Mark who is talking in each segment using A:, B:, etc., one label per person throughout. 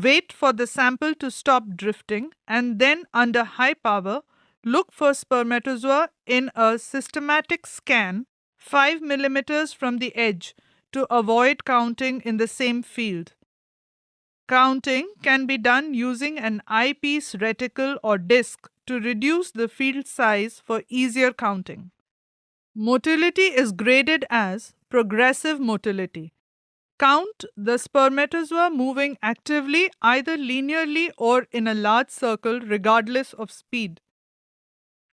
A: Wait for the sample to stop drifting and then, under high power, look for spermatozoa in a systematic scan 5 millimeters from the edge to avoid counting in the same field. Counting can be done using an eyepiece reticle or disc to reduce the field size for easier counting. Motility is graded as progressive motility. Count the spermatozoa moving actively either linearly or in a large circle regardless of speed.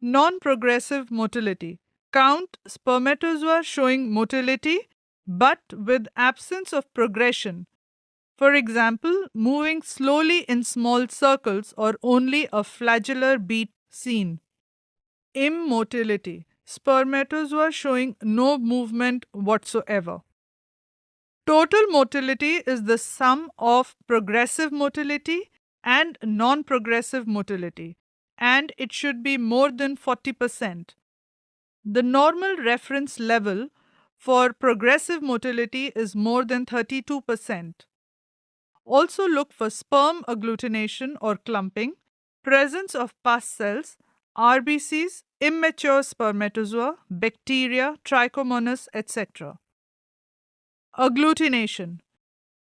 A: Non-progressive motility. Count spermatozoa showing motility but with absence of progression. For example, moving slowly in small circles or only a flagellar beat seen. Immotility. Spermatozoa showing no movement whatsoever. Total motility is the sum of progressive motility and non-progressive motility, and it should be more than 40%. The normal reference level for progressive motility is more than 32%. Also look for sperm agglutination or clumping, presence of pus cells, RBCs, immature spermatozoa, bacteria, trichomonas, etc. Agglutination.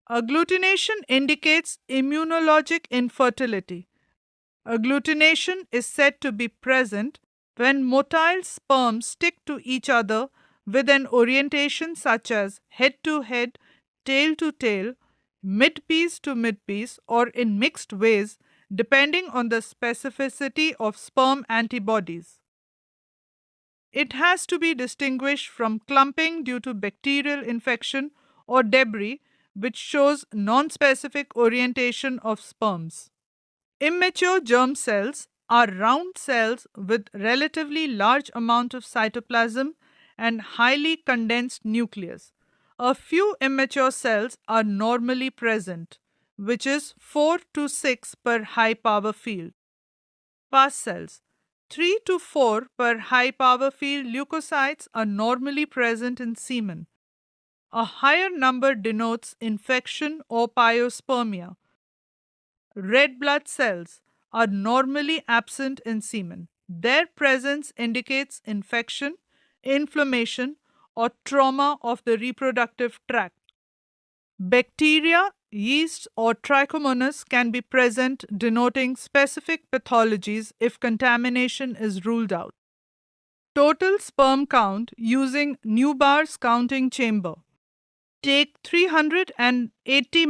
A: Agglutination indicates immunologic infertility. Agglutination is said to be present when motile sperms stick to each other with an orientation such as head to head, tail to tail, mid-piece to mid-piece, or in mixed ways, depending on the specificity of sperm antibodies. It has to be distinguished from clumping due to bacterial infection or debris, which shows non-specific orientation of sperms. Immature germ cells are round cells with relatively large amount of cytoplasm and highly condensed nucleus. A few immature cells are normally present, which is 4 to 6 per high power field. Pus cells. 3 to 4 per high power field leukocytes are normally present in semen. A higher number denotes infection or pyospermia. Red blood cells are normally absent in semen. Their presence indicates infection, inflammation, or trauma of the reproductive tract. Bacteria, yeast, or trichomonas can be present, denoting specific pathologies if contamination is ruled out. Total sperm count using Newbar's counting chamber. Take 380